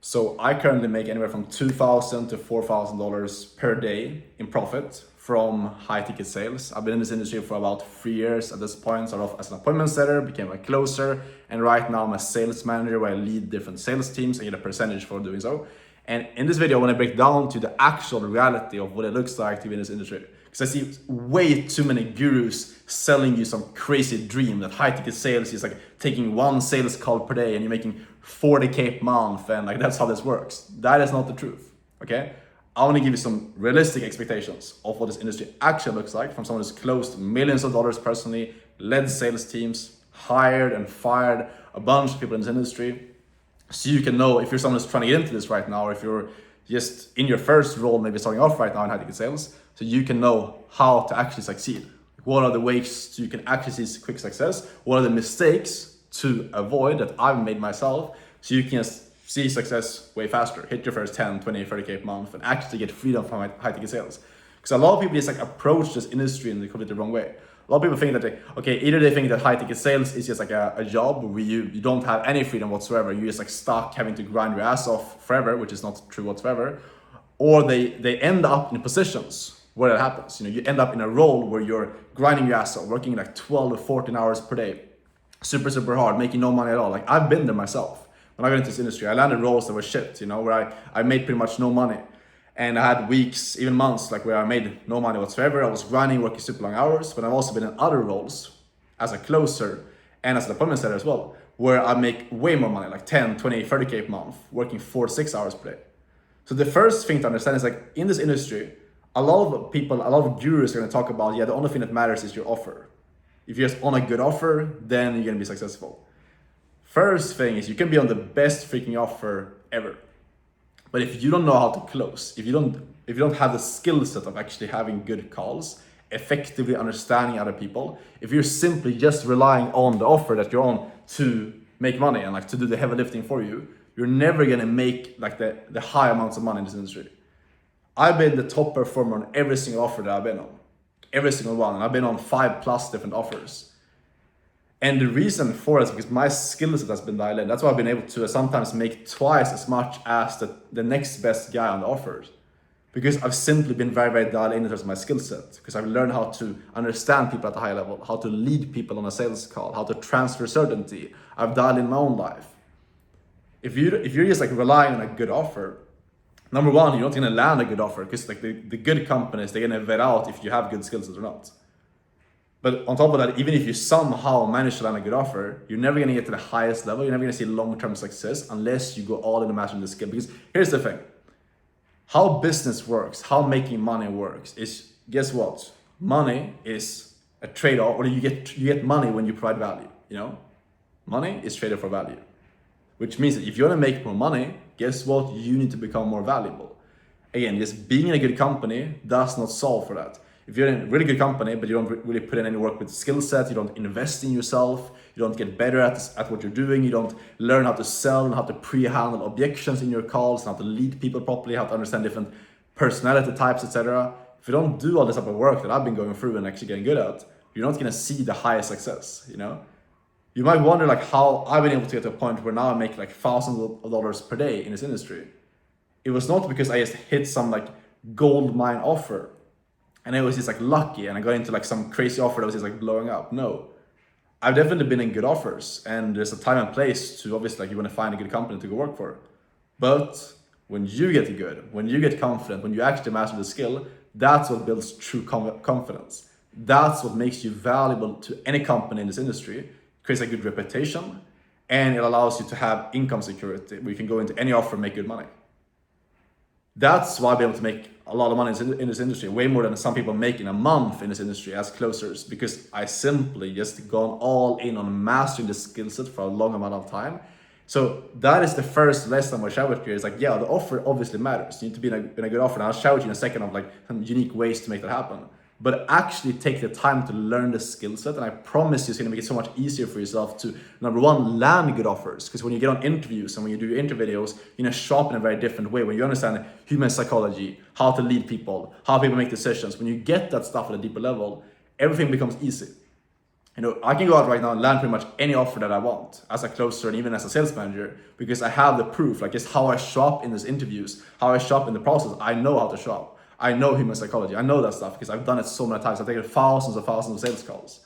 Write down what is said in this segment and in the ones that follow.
So I currently make anywhere from $2,000 to $4,000 per day in profit from high ticket sales. I've been in this industry for about 3 years at this point, started off as an appointment setter, became a closer, and right now I'm a sales manager where I lead different sales teams and get a percentage for doing so. And in this video, I want to break down to the actual reality of what it looks like to be in this industry. Because I see way too many gurus selling you some crazy dream that high ticket sales is like taking one sales call per day and you're making 40K per month and like that's how this works. That is not the truth, okay? I want to give you some realistic expectations of what this industry actually looks like from someone who's closed millions of dollars personally, led sales teams, hired and fired a bunch of people in this industry. So you can know if you're someone who's trying to get into this right now, or if you're just in your first role, maybe starting off right now in high ticket sales, so you can know how to actually succeed. What are the ways so you can actually see quick success? What are the mistakes to avoid that I've made myself so you can see success way faster, hit your first 10, 20, 30K per month and actually get freedom from high ticket sales? Because a lot of people just like approach this industry in the completely wrong way. A lot of people think that either they think that high ticket sales is just like a job where you don't have any freedom whatsoever. You're just like stuck having to grind your ass off forever, which is not true whatsoever. Or they end up in positions where that happens. You end up in a role where you're grinding your ass off, working like 12 to 14 hours per day, super hard, making no money at all. Like I've been there myself. When I got into this industry, I landed roles that were shit, where I made pretty much no money. And I had weeks, even months, like where I made no money whatsoever. I was grinding, working super long hours, but I've also been in other roles as a closer and as an appointment setter as well, where I make way more money, like 10, 20, 30K per month, working 4 to 6 hours per day. So the first thing to understand is like in this industry, a lot of people, a lot of gurus are gonna talk about, the only thing that matters is your offer. If you're just on a good offer, then you're gonna be successful. First thing is you can be on the best freaking offer ever. But if you don't know how to close, if you don't have the skill set of actually having good calls, effectively understanding other people, if you're simply just relying on the offer that you're on to make money and like to do the heavy lifting for you, you're never gonna make like the high amounts of money in this industry. I've been the top performer on every single offer that I've been on, every single one, and I've been on 5+ different offers. And the reason for it is because my skill set has been dialed in. That's why I've been able to sometimes make twice as much as the next best guy on the offers. Because I've simply been very dialed in terms of my skill set. Because I've learned how to understand people at a high level, how to lead people on a sales call, how to transfer certainty. I've dialed in my own life. If you're just like relying on a good offer, number one, you're not gonna land a good offer because like the good companies, they're gonna vet out if you have good skills or not. But on top of that, even if you somehow manage to land a good offer, you're never gonna get to the highest level. You're never gonna see long-term success unless you go all in and mastering the skill. Because here's the thing, how business works, how making money works is, guess what? Money is a trade-off, or you get money when you provide value, Money is traded for value. Which means that if you wanna make more money, guess what? You need to become more valuable. Again, just being in a good company does not solve for that. If you're in a really good company, but you don't really put in any work with skill set, you don't invest in yourself, you don't get better at what you're doing, you don't learn how to sell and how to pre-handle objections in your calls, how to lead people properly, how to understand different personality types, etc. If you don't do all this type of work that I've been going through and actually getting good at, you're not gonna see the highest success, You might wonder like how I've been able to get to a point where now I make like thousands of dollars per day in this industry. It was not because I just hit some like gold mine offer and it was just like lucky and I got into like some crazy offer that was just like blowing up. No, I've definitely been in good offers and there's a time and place to obviously like you want to find a good company to go work for. But when you get good, when you get confident, when you actually master the skill, that's what builds true confidence. That's what makes you valuable to any company in this industry, creates a good reputation, and it allows you to have income security where you can go into any offer and make good money. That's why I've been able to make a lot of money in this industry, way more than some people make in a month in this industry as closers, because I simply just gone all in on mastering the skill set for a long amount of time. So that is the first lesson I share with you. Is like, the offer obviously matters. You need to be in a good offer. And I'll share with you in a second of like some unique ways to make that happen. But actually take the time to learn the skill set, and I promise you it's going to make it so much easier for yourself to, number one, land good offers. Because when you get on interviews and when you do your interview videos, you're going to show up in a very different way. When you understand human psychology, how to lead people, how people make decisions, when you get that stuff at a deeper level, everything becomes easy. I can go out right now and land pretty much any offer that I want as a closer and even as a sales manager, because I have the proof, like it's how I show up in these interviews, how I show up in the process. I know how to show up. I know human psychology. I know that stuff because I've done it so many times. I've taken thousands of sales calls.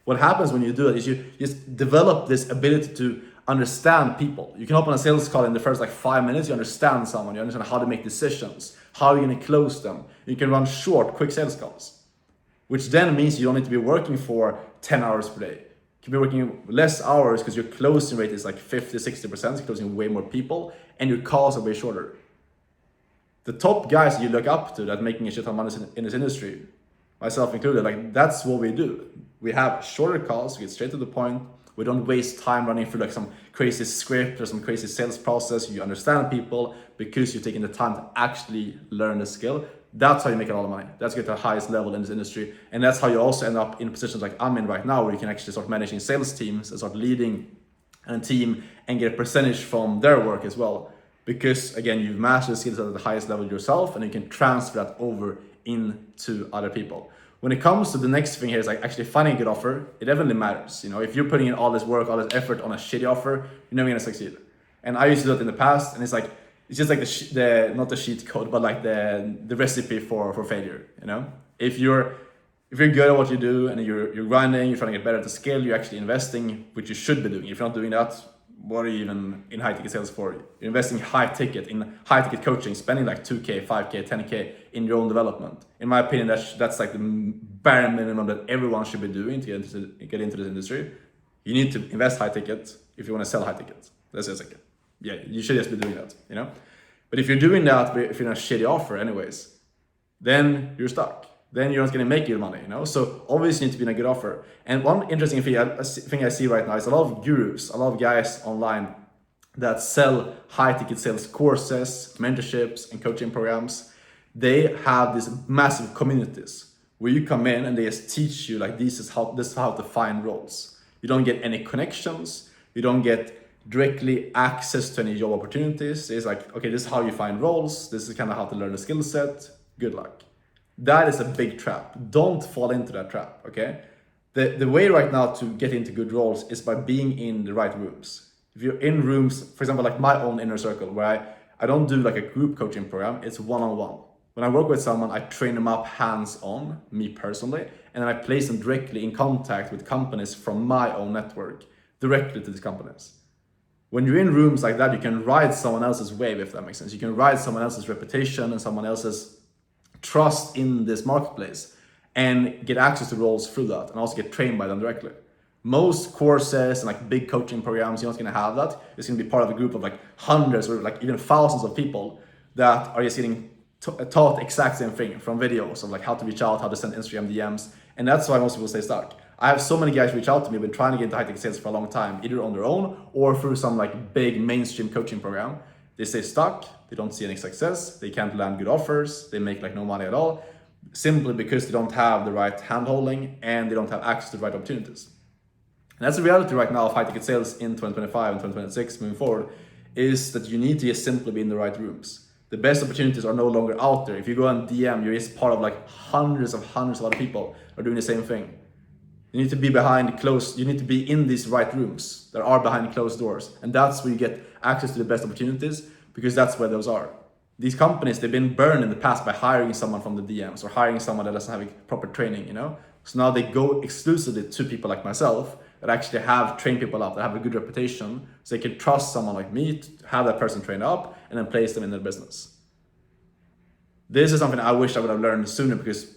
What happens when you do it is you just develop this ability to understand people. You can hop on a sales call in the first like 5 minutes, you understand someone, you understand how to make decisions, how you're gonna close them. You can run short, quick sales calls, which then means you don't need to be working for 10 hours per day. You can be working less hours because your closing rate is like 50, 60%, you're closing way more people, and your calls are way shorter. The top guys you look up to that making a shit ton of money in this industry, myself included, like that's what we do. We have shorter calls, we get straight to the point. We don't waste time running through like some crazy script or some crazy sales process. You understand people because you're taking the time to actually learn the skill. That's how you make a lot of money. That's get to the highest level in this industry. And that's how you also end up in positions like I'm in right now, where you can actually start managing sales teams and start leading a team and get a percentage from their work as well. Because again, you've mastered the skills at the highest level yourself, and you can transfer that over into other people. When it comes to the next thing here is like actually finding a good offer, it definitely matters. If you're putting in all this work, all this effort on a shitty offer, you're never gonna succeed. And I used to do it in the past, and it's just like the not the cheat code, but like the recipe for failure. If you're good at what you do and you're grinding, you're trying to get better at the skill, you're actually investing, which you should be doing. If you're not doing that, what are you even in high ticket sales for? You're investing in high ticket coaching, spending like 2K, 5K, 10K in your own development. In my opinion, that's like the bare minimum that everyone should be doing to get into this industry. You need to invest high ticket if you want to sell high ticket. That's just like, yeah, you should just be doing that, But if you're doing that, if you're in a shitty offer anyways, then you're stuck. Then you're not going to make your money, So obviously you need to be in a good offer. And one interesting thing I see right now is a lot of gurus, a lot of guys online that sell high ticket sales courses, mentorships, and coaching programs. They have these massive communities where you come in and they just teach you like this is how to find roles. You don't get any connections. You don't get directly access to any job opportunities. It's like, okay, this is how you find roles. This is kind of how to learn the skill set. Good luck. That is a big trap. Don't fall into that trap, okay? The way right now to get into good roles is by being in the right rooms. If you're in rooms, for example, like my own inner circle, where I don't do like a group coaching program, it's one-on-one. When I work with someone, I train them up hands-on, me personally, and then I place them directly in contact with companies from my own network, directly to these companies. When you're in rooms like that, you can ride someone else's wave, if that makes sense. You can ride someone else's reputation and someone else's trust in this marketplace and get access to roles through that, and also get trained by them directly. Most courses and like big coaching programs, you're not going to have that. It's going to be part of a group of like hundreds or like even thousands of people that are just getting taught exact same thing from videos of like how to reach out, how to send Instagram DMs. And that's why most people stay stuck. I have so many guys reach out to me, been trying to get into high ticket sales for a long time, either on their own or through some like big mainstream coaching program. They stay stuck, they don't see any success, they can't land good offers, they make like no money at all, simply because they don't have the right hand-holding and they don't have access to the right opportunities. And that's the reality right now of high ticket sales in 2025 and 2026 moving forward, is that you need to just simply be in the right rooms. The best opportunities are no longer out there. If you go on DM, you're just part of like hundreds of other people are doing the same thing. You need to be you need to be in these right rooms that are behind closed doors. And that's where you get access to the best opportunities, because that's where those are. These companies, they've been burned in the past by hiring someone from the DMs or hiring someone that doesn't have proper training, So now they go exclusively to people like myself that actually have trained people up, that have a good reputation, so they can trust someone like me to have that person trained up and then place them in their business. This is something I wish I would have learned sooner, because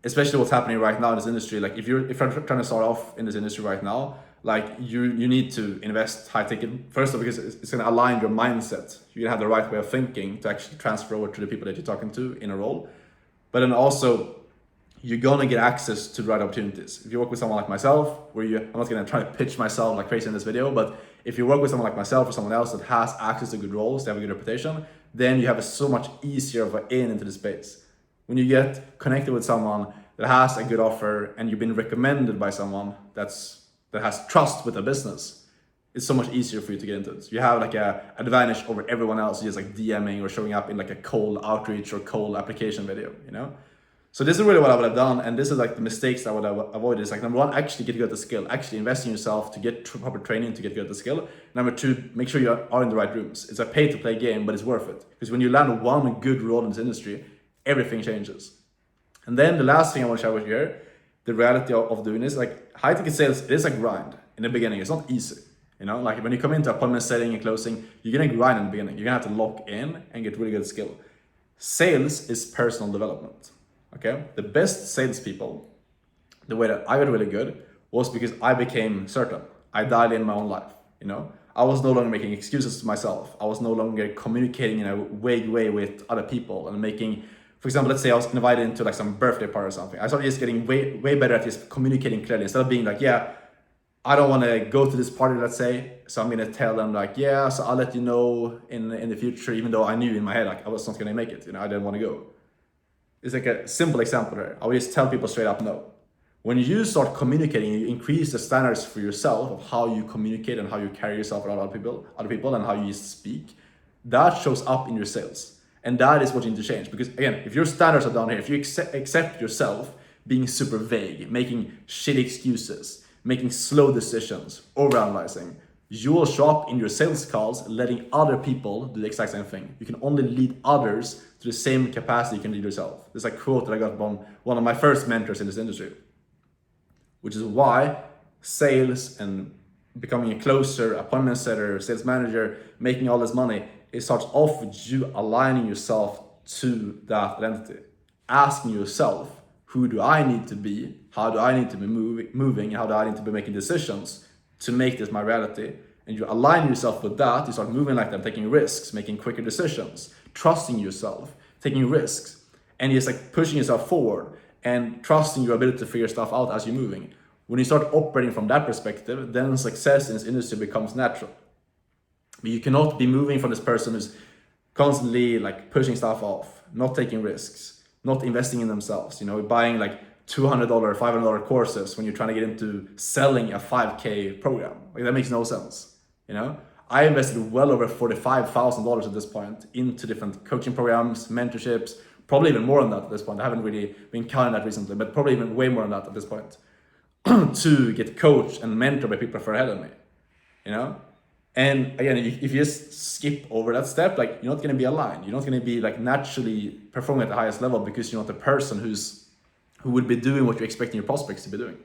especially what's happening right now in this industry, like if you're trying to start off in this industry right now, like you need to invest high ticket, first of all, because it's going to align your mindset. You're going to have the right way of thinking to actually transfer over to the people that you're talking to in a role. But then also, you're going to get access to the right opportunities. If you work with someone like myself, I'm not going to try to pitch myself like crazy in this video, but if you work with someone like myself or someone else that has access to good roles, they have a good reputation, then you have a so much easier of an in into the space. When you get connected with someone that has a good offer and you've been recommended by someone that has trust with the business, it's so much easier for you to get into it. You have like an advantage over everyone else just like DMing or showing up in like a cold outreach or cold application video, So this is really what I would have done, and this is like the mistakes I would have avoided. Is like, number one, actually get good at the skill, actually invest in yourself to get proper training to get good at the skill. Number two, make sure you are in the right rooms. It's a pay-to-play game, but it's worth it, because when you land one good role in this industry, everything changes. And then the last thing I want to share with you here, the reality of doing this, like high ticket sales, it is a grind in the beginning. It's not easy. You know, like when you come into appointment setting and closing, you're gonna grind in the beginning. You're gonna have to lock in and get really good skill. Sales is personal development. Okay, the best salespeople, the way that I got really good was because I became certain. I dialed in my own life. You know, I was no longer making excuses to myself. I was no longer communicating in a vague way with other people and making, for example, let's say I was invited into like some birthday party or something. I started just getting way better at just communicating clearly, instead of being like, yeah, I don't want to go to this party, let's say, so I'm gonna tell them like, yeah, so I'll let you know in the future, even though I knew in my head like I was not gonna make it. You know, I didn't want to go. It's like a simple example here. I would just tell people straight up no. When you start communicating, you increase the standards for yourself of how you communicate and how you carry yourself around other people and how you speak. That shows up in your sales. And that is what you need to change. Because again, if your standards are down here, if you accept yourself being super vague, making shitty excuses, making slow decisions, overanalyzing, you will show up in your sales calls letting other people do the exact same thing. You can only lead others to the same capacity you can lead yourself. There's a quote that I got from one of my first mentors in this industry, which is why sales and becoming a closer, appointment setter, sales manager, making all this money, it starts off with you aligning yourself to that identity. Asking yourself, who do I need to be? How do I need to be moving? How do I need to be making decisions to make this my reality? And you align yourself with that, you start moving like that, taking risks, making quicker decisions, trusting yourself, taking risks, and just like pushing yourself forward and trusting your ability to figure stuff out as you're moving. When you start operating from that perspective, then success in this industry becomes natural. But you cannot be moving from this person who's constantly like pushing stuff off, not taking risks, not investing in themselves, you know, buying like $200, $500 courses when you're trying to get into selling a 5K program. Like that makes no sense, you know? I invested well over $45,000 at this point into different coaching programs, mentorships, probably even more than that at this point. I haven't really been counting that recently, but probably even way more than that at this point to get coached and mentored by people far ahead of me, you know? And again, if you just skip over that step, like you're not going to be aligned. You're not going to be like naturally performing at the highest level because you're not the person who would be doing what you're expecting your prospects to be doing.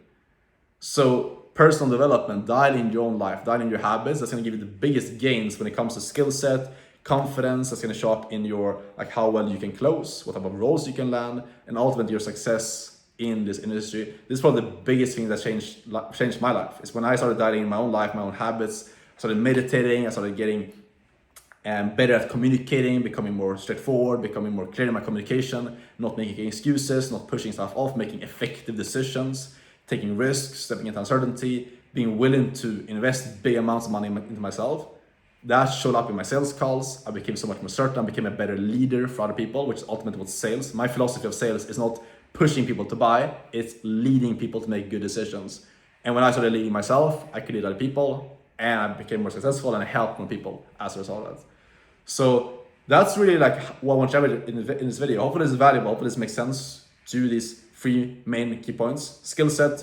So personal development, dial in your own life, dial in your habits. That's going to give you the biggest gains when it comes to skill set, confidence. That's going to show up in your like how well you can close, what type of roles you can land, and ultimately your success in this industry. This is probably the biggest thing that changed my life. Is when I started dialing in my own life, my own habits. I started meditating. I started getting better at communicating, becoming more straightforward, becoming more clear in my communication, not making excuses, not pushing stuff off, making effective decisions, taking risks, stepping into uncertainty, being willing to invest big amounts of money into myself. That showed up in my sales calls. I became so much more certain. I became a better leader for other people, which is ultimately what sales. My philosophy of sales is not pushing people to buy, it's leading people to make good decisions. And when I started leading myself, I could lead other people, and I became more successful and I helped more people as a result of that. So that's really like what I want to share in this video. Hopefully this is valuable. Hopefully this makes sense to these three main key points: skill set,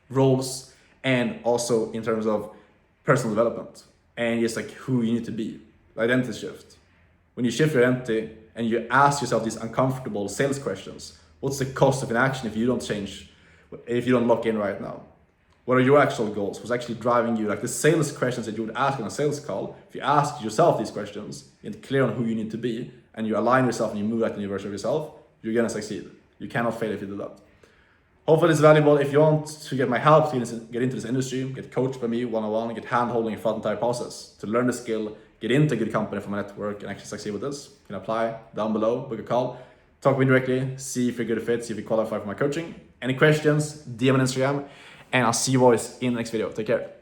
roles, and also in terms of personal development and just like who you need to be. Identity shift. When you shift your identity and you ask yourself these uncomfortable sales questions, what's the cost of inaction if you don't change, if you don't lock in right now? What are your actual goals? What's actually driving you? Like the sales questions that you would ask on a sales call, if you ask yourself these questions, you're clear on who you need to be, and you align yourself and you move like the new version of yourself, you're gonna succeed. You cannot fail if you do that. Hopefully it's valuable. If you want to get my help to get into this industry, get coached by me one-on-one, get hand-holding throughout the entire process, to learn the skill, get into a good company from my network and actually succeed with this, you can apply down below, book a call, talk with me directly, see if you're a good fit, see if you qualify for my coaching. Any questions, DM on Instagram, and I'll see you boys in the next video. Take care.